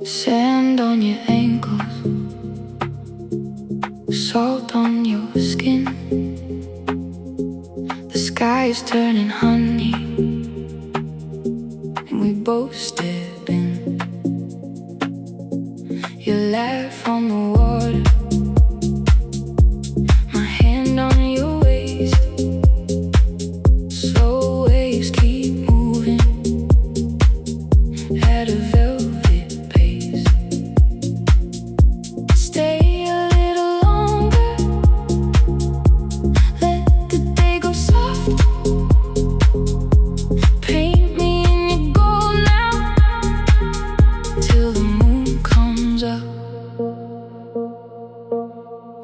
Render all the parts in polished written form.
Sand on your ankles, salt on your skin. The sky is turning honey, and we both step in. You laugh on the water, my hand on your waist. Slow waves keep moving at a velvet pace. Stay a little longer, let the day go soft. Paint me in your gold now, till the moon comes up.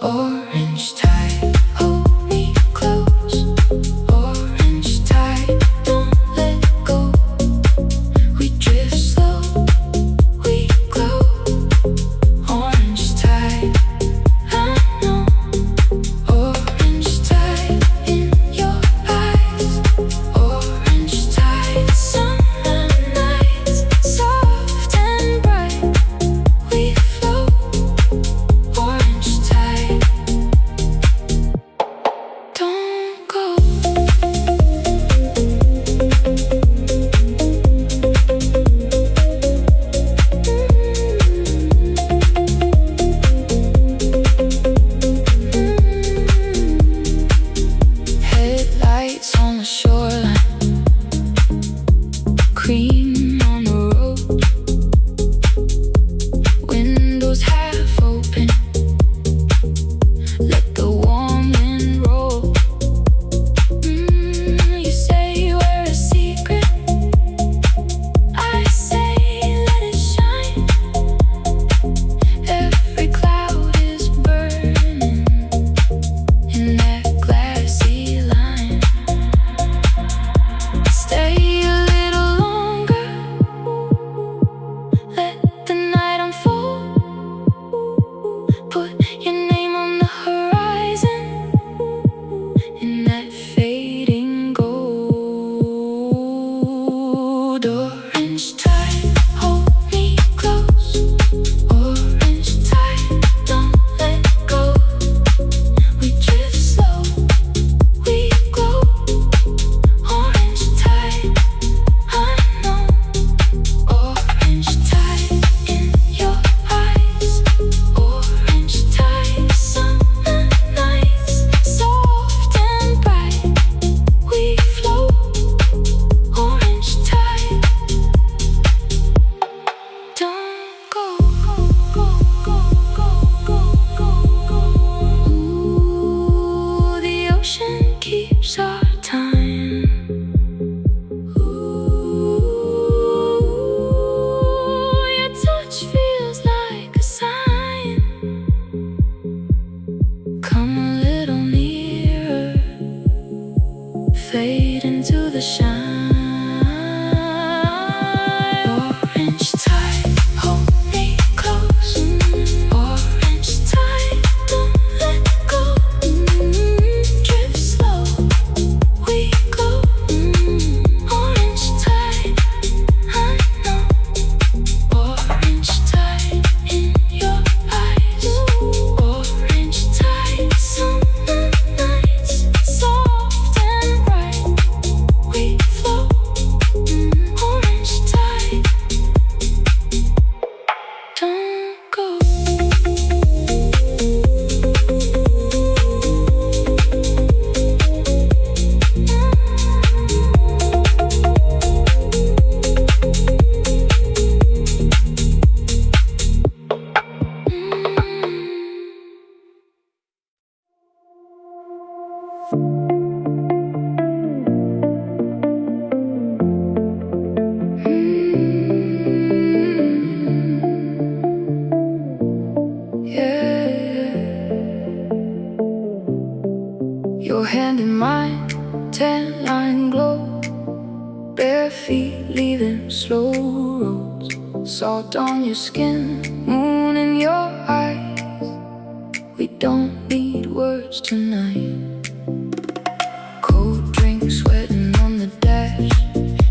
Orange tide, hold me close. Orange tide, don't let go. We drift slow, we glow. Orange tide, I know. Orange tide in your eyes. Orange tide, summer nights, soft and bright. We flow. Orange tide, don't go. Headlights on the shoreline, cream on the road. Windows half open, let the warm wind roll. You say we're a secret, I say let it shine. Every cloud is burning in that glassy line. Stay a little longer, let the night unfold. Put your name on the horizon in that fading gold. Orange tide, hold me close. Orange tide, don't let go. We drift slow, we glow. Orange tide, I know. Orange tide in your eyes. Orange tide, summer nights, soft and bright. We flow. Orange tide, don't go. Ooh, the ocean keeps our time. Ooh, your touch feels like a sign. Come a little nearer, fade into the shine. Orange tide, hold me close. Orange tide, don't let go. Drift slow, we glow. Orange tide, I know. Orange tide in your eyes. Orange tide, summer nights, soft and bright. We flow. Orange tide, don't go. Your hand in mine, tan line glow. Bare feet leaving slow roads. Salt on your skin, moon in your eyes. We don't need words tonight. Cold drink sweating on the dash.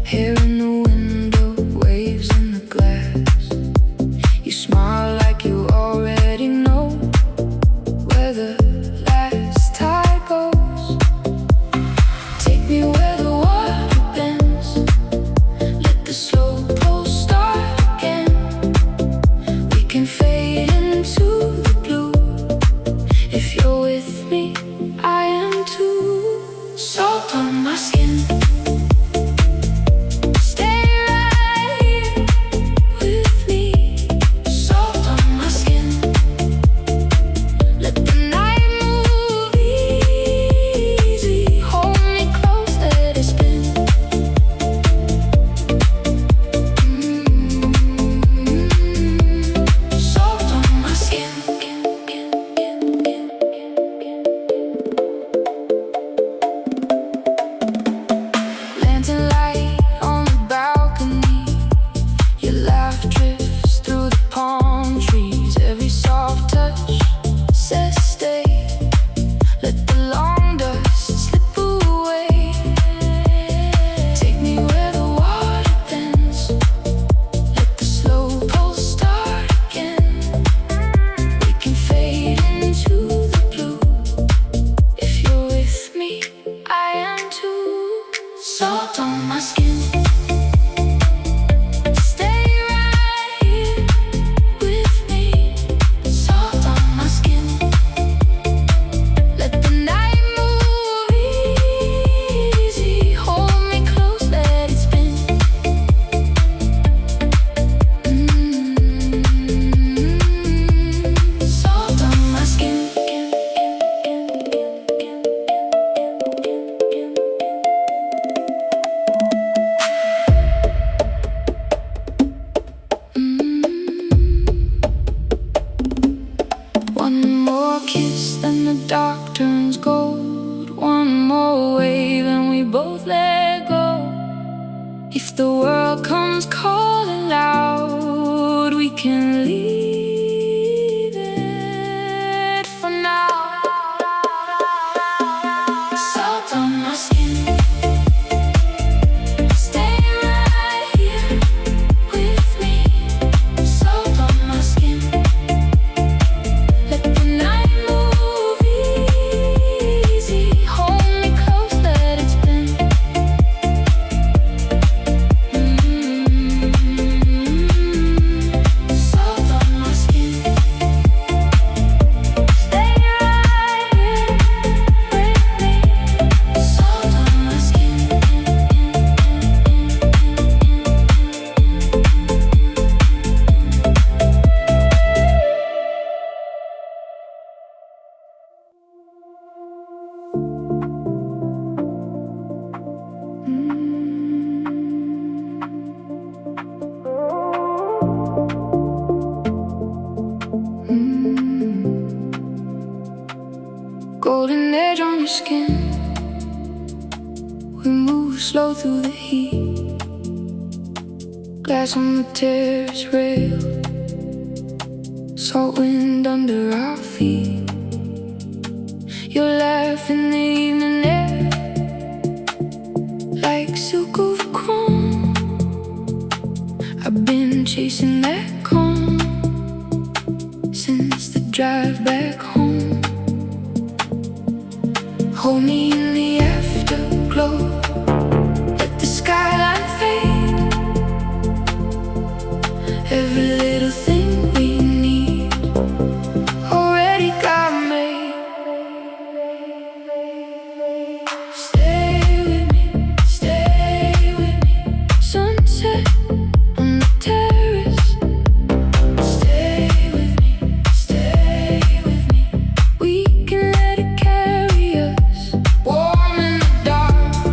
Hair in the window, waves in the glass. slow pulse start again. We can fade into the blue. If you're with me, I am too. Salt on my skin. Stay right here with me. Salt on my skin. Let the night move easy. Hold me close, let it spin. Salt on my skin. Lantern light on the balcony. Your laugh drifts through the palm trees. Every soft touch says stay. Let the long dust slip away. Take me where the water bends. Let the slow pulse start again. We can fade into the blue. If you're with me, I am too. Salt on my skin. Stay right here with me. Salt on my skin. Let the night move easy. Hold me close, let it spin. Salt on my skin. One more kiss, then the dark turns gold. One more wave, and we both let go. If the world comes calling out, we can leave it for now. Salt on my skin. Stay right here with me. Salt on my skin. Let the night move easy. Hold me close, let it spin. Salt on my skin. Stay right here with me. Salt on my skin. Golden edge on your skin. We move slow through the heat. Glass on the terrace rail. Salt wind under our feet. Your laugh in the evening air, like silk over chrome. I've been chasing that calm since the drive back home. Hold me in the afterglow. Let the skyline fade. Every little thing we need already got made. Stay with me, stay with me. Sunset on the terrace. Stay with me, stay with me. We can let it carry us. Warm in the dark.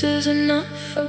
this is enough.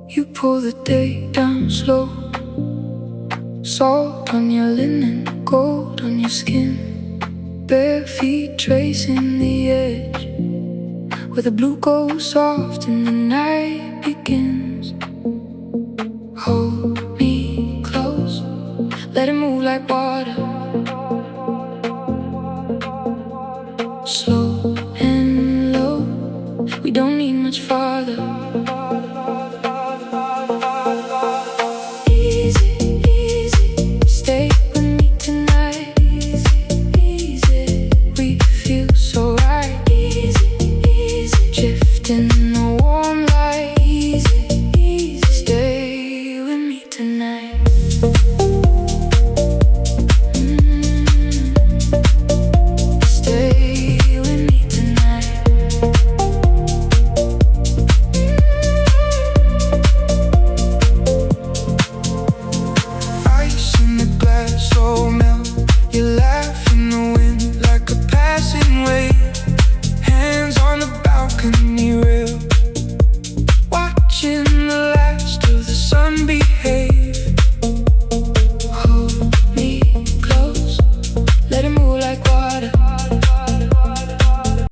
You pull the day down slow, salt on your linen, gold on your skin, bare feet tracing the edge, where the blue goes soft and the night begins. Hold me close, let it move like water, slow.